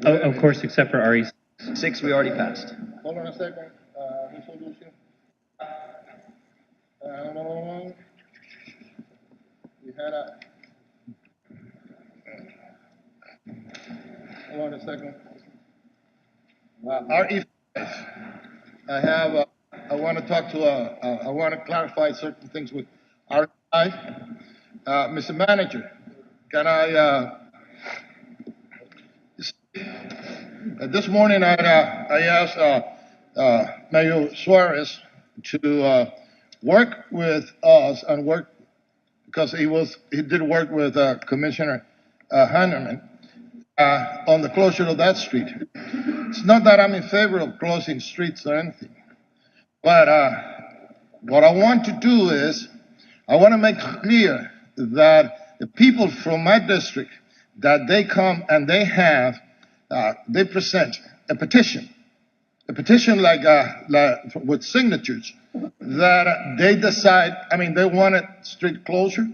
Of course, except for RE. 6 we already passed. Hold on a second. Resolution. We had a. Hold on a second. RE5. I want to talk to, I want to clarify certain things with RE5. Mr. Manager, can I, this morning I asked Mayor Suarez to work with us and work, because he did work with Commissioner Heinerman on the closure of that street. It's not that I'm in favor of closing streets or anything, but what I want to do is I want to make clear that the people from my district, that they come and they present a petition like with signatures, that they decide, they want a street closure.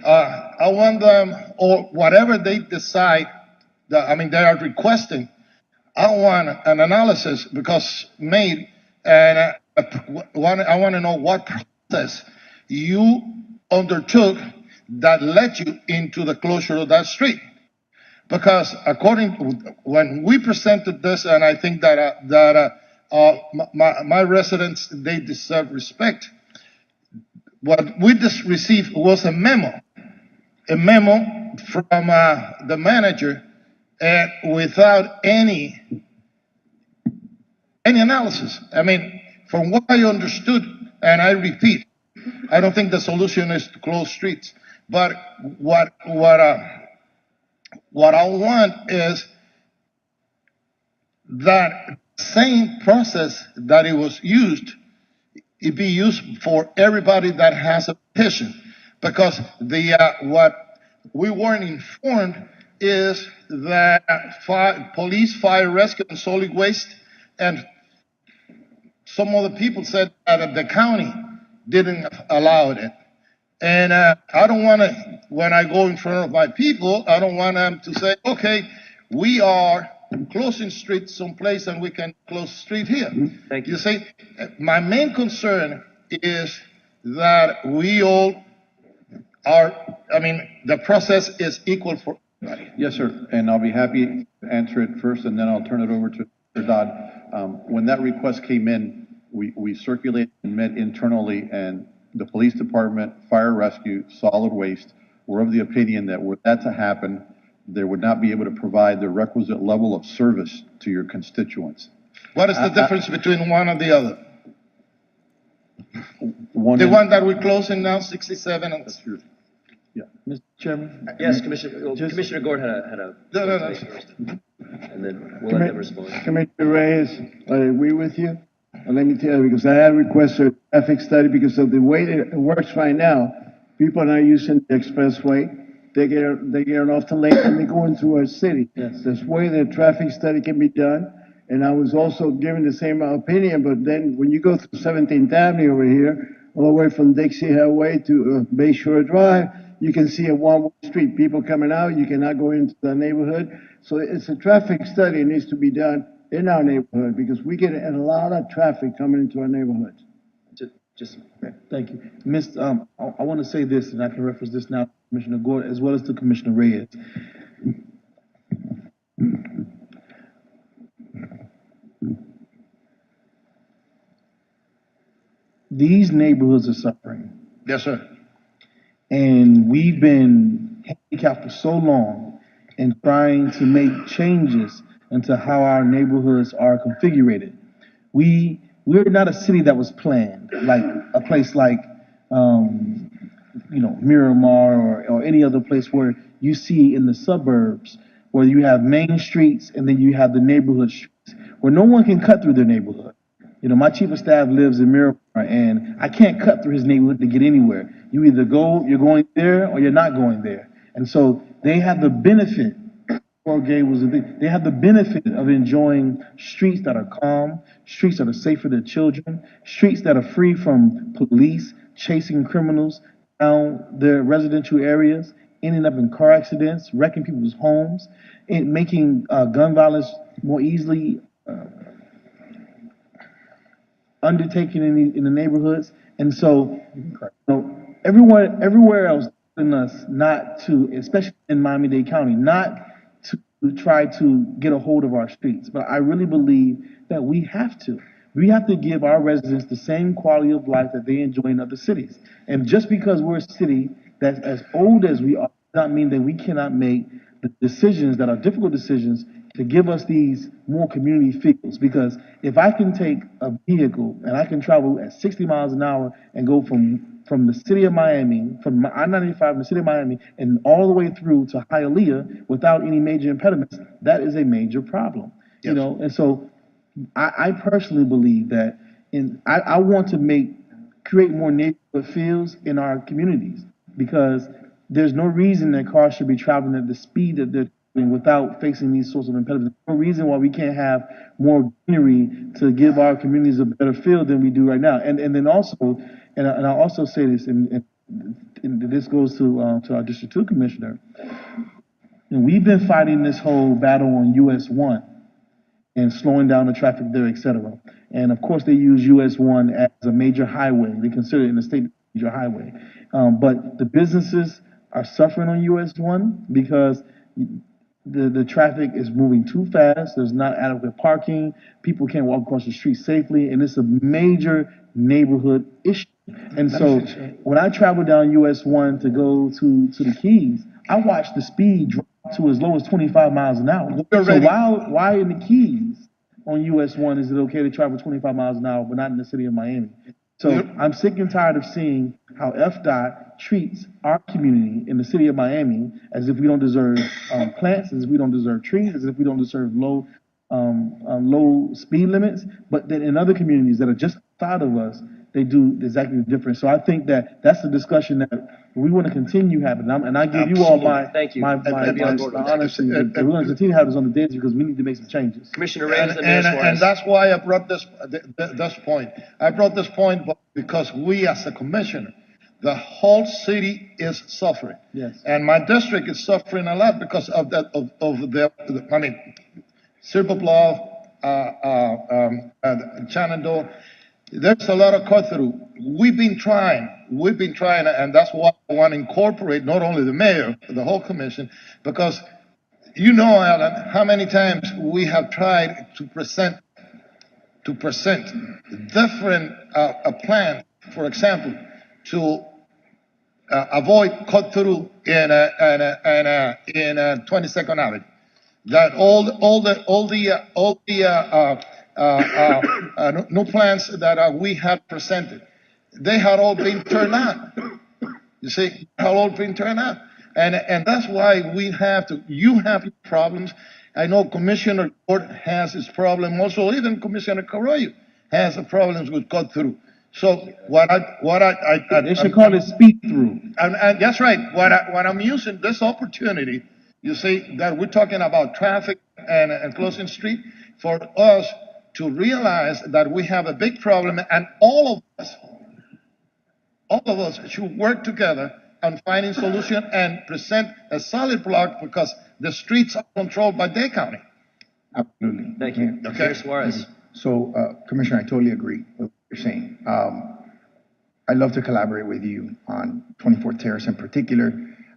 I want them, or whatever they decide, they are requesting, I want an analysis made, and I want to know what process you undertook that led you into the closure of that street. Because when we presented this, and I think that my residents, they deserve respect. What we just received was a memo from the manager, without any analysis. From what I understood, and I repeat, I don't think the solution is to close streets. But what I want is that same process that it was used, it be used for everybody that has a petition. Because what we weren't informed is that police, fire, rescue, and solid waste, and some other people said that the county didn't allow it. And I don't want to, when I go in front of my people, I don't want them to say, okay, we are closing streets someplace and we can close street here. Thank you. You see, my main concern is that we all are, the process is equal for everybody. Yes, sir. And I'll be happy to answer it first, and then I'll turn it over to Mr. Dodd. When that request came in, we circulated and met internally, and the police department, fire rescue, solid waste were of the opinion that were that to happen, they would not be able to provide the requisite level of service to your constituents. What is the difference between one and the other? One that we're closing now, 67 and... That's true. Yeah. Mr. Chairman? Yes, Commissioner Gord had a No. and then we'll let him respond. Commissioner Reyes, I agree with you. And let me tell you, because I have requested a traffic study because of the way that it works right now. People are not using the expressway. They get off the lane and they go into our city. Yes. There's way that a traffic study can be done. And I was also given the same opinion, but then when you go through 17th Avenue over here, all the way from Dixie Highway to Bayshore Drive, you can see a one-way street. People coming out, you cannot go into the neighborhood. So it's a traffic study that needs to be done in our neighborhood because we get a lot of traffic coming into our neighborhoods. Thank you. I want to say this, and I can reference this now to Commissioner Gord as well as to Commissioner Reyes. These neighborhoods are suffering. Yes, sir. And we've been handicapped for so long in trying to make changes into how our neighborhoods are configured. We're not a city that was planned, like a place like, Miramar or any other place where you see in the suburbs where you have main streets and then you have the neighborhood streets where no one can cut through their neighborhood. My chief of staff lives in Miramar and I can't cut through his neighborhood to get anywhere. You either you're going there or you're not going there. And so they have the benefit, they have the benefit of enjoying streets that are calm, streets that are safe for their children, streets that are free from police chasing criminals down their residential areas, ending up in car accidents, wrecking people's homes, and making gun violence more easily undertaken in the neighborhoods. And so, everywhere else in us not to, especially in Miami-Dade County, not to try to get a hold of our streets. But I really believe that we have to. We have to give our residents the same quality of life that they enjoy in other cities. And just because we're a city that's as old as we are, does not mean that we cannot make the decisions that are difficult decisions to give us these more community feels. Because if I can take a vehicle and I can travel at 60 miles an hour and go from the city of Miami, from I-95 in the city of Miami, and all the way through to Hialeah without any major impediments, that is a major problem. Yes. You know, and so I personally believe that I want to create more neighborhood feels in our communities, because there's no reason that cars should be traveling at the speed that they're traveling without facing these sorts of impediments. There's no reason why we can't have more greenery to give our communities a better feel than we do right now. And then also, and I'll also say this, and this goes to our District 2 Commissioner. And we've been fighting this whole battle on US 1 and slowing down the traffic there, et cetera. And of course, they use US 1 as a major highway. They consider it in the state a major highway. But the businesses are suffering on US 1 because the traffic is moving too fast. There's not adequate parking. People can't walk across the street safely. And it's a major neighborhood issue. And so when I travel down US 1 to go to the Keys, I watch the speed drop to as low as 25 miles an hour. So why in the Keys on US 1 is it okay to travel 25 miles an hour, but not in the city of Miami? So I'm sick and tired of seeing how FDOT treats our community in the city of Miami as if we don't deserve plants, as if we don't deserve trees, as if we don't deserve low speed limits, but then in other communities that are just outside of us, they do exactly different. So I think that that's the discussion that we want to continue having. And I give you all my honesty. We're going to continue having this on the days because we need to make some changes. Commissioner Reyes and Mayor Suarez. And that's why I brought this point. I brought this point because we as a commissioner, the whole city is suffering. Yes. And my district is suffering a lot because of that, Silver Bluff, Shenandoah. There's a lot of cut through. We've been trying, and that's why I want to incorporate not only the mayor, the whole commission, because you know, Alan, how many times we have tried to present different plans, for example, to avoid cut through in 22nd Avenue. That all the new plans that we had presented, they had all been turned on. You see, had all been turned on, and that's why you have problems. I know Commissioner Court has his problem. Also, even Commissioner Carollo has problems with cut through. So they should call it speed through. And that's right. What I'm using this opportunity, you see, that we're talking about traffic and closing street, for us to realize that we have a big problem, and all of us should work together on finding solution and present a solid block, because the streets are controlled by Dade County. Absolutely. Thank you. Okay. Mayor Suarez. So, Commissioner, I totally agree with what you're saying. I'd love to collaborate with you on 24th Terrace in particular.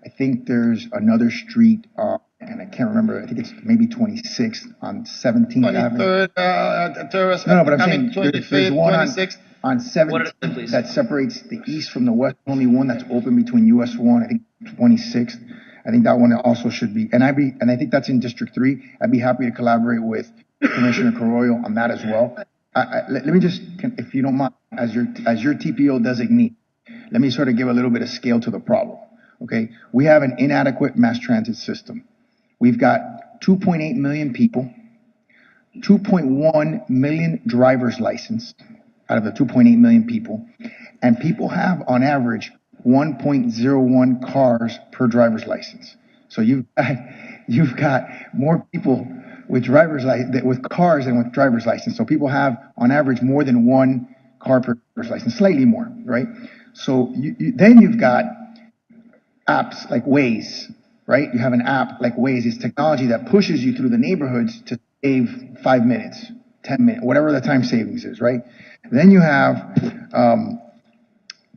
I think there's another street, and I can't remember, I think it's maybe 26th on 17th Avenue. 23rd Terrace. No, but I'm saying 25th, one 26th. on 17th that separates the east from the west. Only one that's open between US 1, I think 26th. I think that one also should be, and I think that's in District 3. I'd be happy to collaborate with Commissioner Carollo on that as well. Let me just, if you don't mind, as your TPO designee, let me sort of give a little bit of scale to the problem. Okay, we have an inadequate mass transit system. We've got 2.8 million people, 2.1 million driver's license out of the 2.8 million people, and people have on average 1.01 cars per driver's license. So you've got more people with with cars than with driver's license. So people have on average more than one car per driver's license, slightly more, right? So then you've got apps like Waze, right? You have an app like Waze. It's technology that pushes you through the neighborhoods to save 5 minutes, 10 minutes, whatever the time savings is, right? Then you have,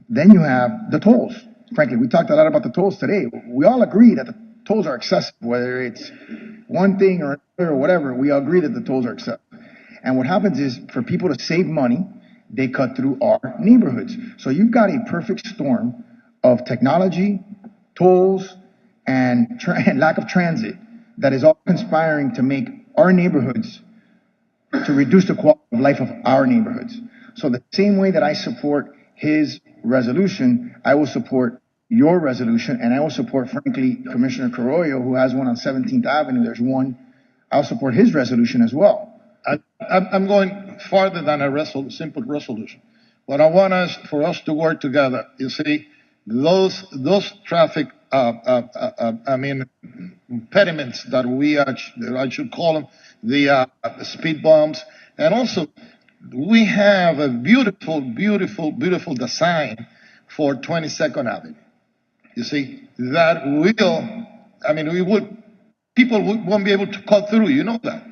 the tolls. Frankly, we talked a lot about the tolls today. We all agree that the tolls are excessive, whether it's one thing or another or whatever. We all agree that the tolls are excessive. And what happens is, for people to save money, they cut through our neighborhoods. So you've got a perfect storm of technology, tolls, and lack of transit that is all conspiring to make our neighborhoods, to reduce the quality of life of our neighborhoods. So the same way that I support his resolution, I will support your resolution, and I will support, frankly, Commissioner Carollo, who has one on 17th Avenue. There's one. I'll support his resolution as well. I'm going farther than a simple resolution. What I want is for us to work together. You see, those traffic, impediments that I should call them, the speed bumps, and also we have a beautiful, beautiful, beautiful design for 22nd Avenue. You see, that people won't be able to cut through. You know that.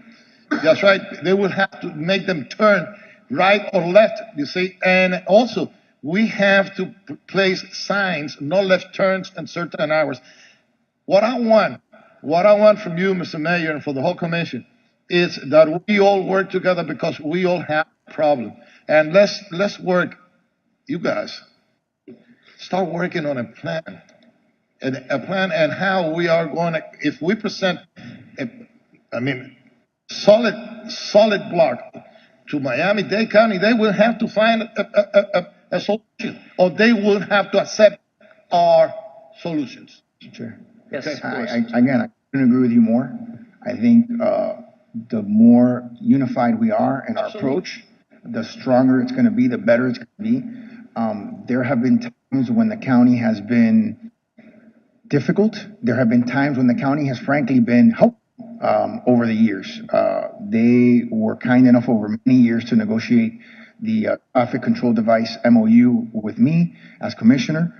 That's right. They will have to make them turn right or left, you see. And also, we have to place signs, no left turns in certain hours. What I want from you, Mr. Mayor, and for the whole commission, is that we all work together, because we all have a problem. And let's work, you guys, start working on a plan. And how we are going to, if we present solid block to Miami-Dade County, they will have to find a solution, or they will have to accept our solutions. Sure. Yes, Okay. of course. I couldn't agree with you more. I think the more unified we are in our approach, the stronger it's going to be, the better it's going to be. There have been times when the county has been difficult. There have been times when the county has frankly been helpful over the years. They were kind enough over many years to negotiate the traffic control device MOU with me as commissioner.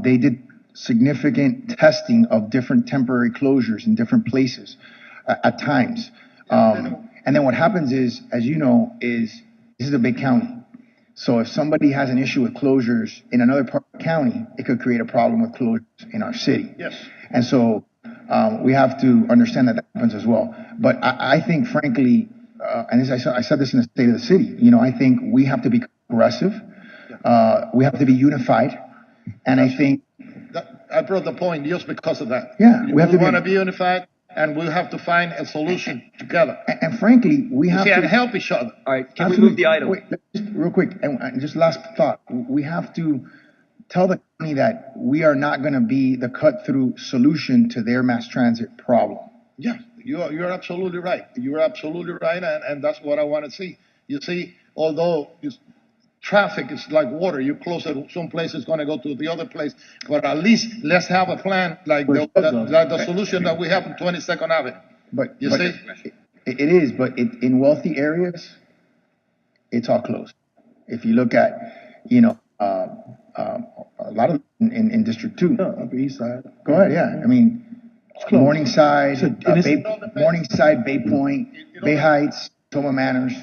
They did significant testing of different temporary closures in different places at times. And then what happens is, as you know, this is a big county. So if somebody has an issue with closures in another part of the county, it could create a problem with closures in our city. Yes. And so we have to understand that happens as well. But I think, frankly, and as I said this in the State of the City, I think we have to be aggressive. We have to be unified. And I think... I brought the point just because of that. Yeah. We want to be unified, and we'll have to find a solution together. And frankly, we have to... and help each other. All right, can we move the item? Wait, just real quick, and just last thought. We have to tell the county that we are not going to be the cut-through solution to their mass transit problem. Yeah, you're absolutely right. You're absolutely right, and that's what I want to see. You see, although traffic is like water, you close it, some place is going to go to the other place, but at least let's have a plan like the solution that we have on 22nd Avenue. But you see? It is, but in wealthy areas, it's all closed. If you look at, a lot of in District 2. Upper East Side. Go ahead, yeah. I mean, Morningside, Morningside, Bay Point, Bay Heights, Toma Manors.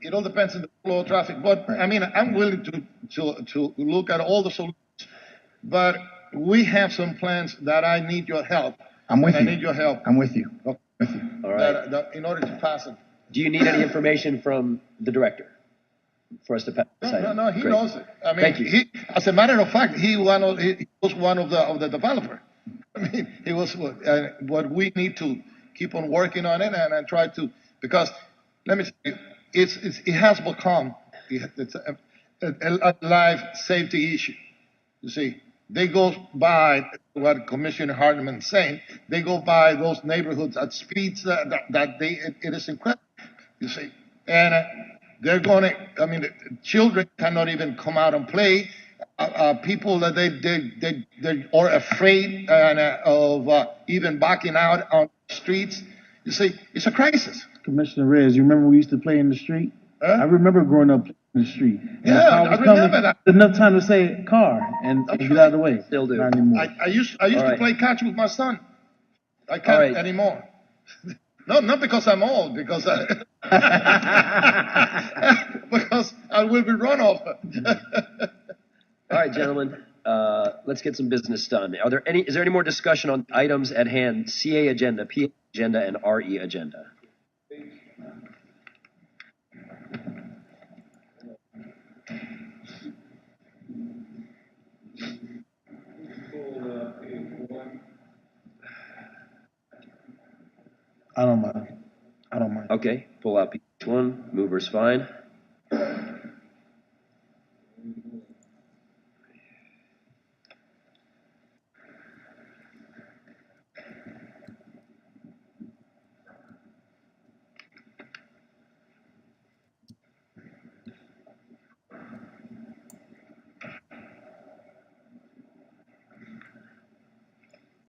It all depends on the flow of traffic, but I mean, I'm willing to look at all the solutions, but we have some plans that I need your help. I'm with you. I need your help. I'm with you. Okay. All right. That in order to pass it. Do you need any information from the director for us to pass this item? No, he Great. knows it. I mean, Thank you. As a matter of fact, he was one of the developer. I mean, he was what we need to keep on working on it and try to, because let me tell you, it has become it's a life safety issue. You see, they go by what Commissioner Hardeman is saying. They go by those neighborhoods at speeds it is incredible. You see, and they're going to. I mean, the children cannot even come out and play. People that they are afraid of even backing out on the streets. You see, it's a crisis. Commissioner Reyes, you remember we used to play in the street? Huh? I remember growing up in the street. And Yeah, the car was I remember coming, that. enough time to say car and That's get out of the way. Still do. Not anymore. I used All to right. play catch with my son. I All can't right. anymore. No, not because I'm old, because because I will be run over. All right, gentlemen, let's get some business done. Is there any more discussion on items at hand? CA agenda, PA agenda, and RE agenda. I don't mind. I don't mind. Okay, pull out each one. Mover's fine.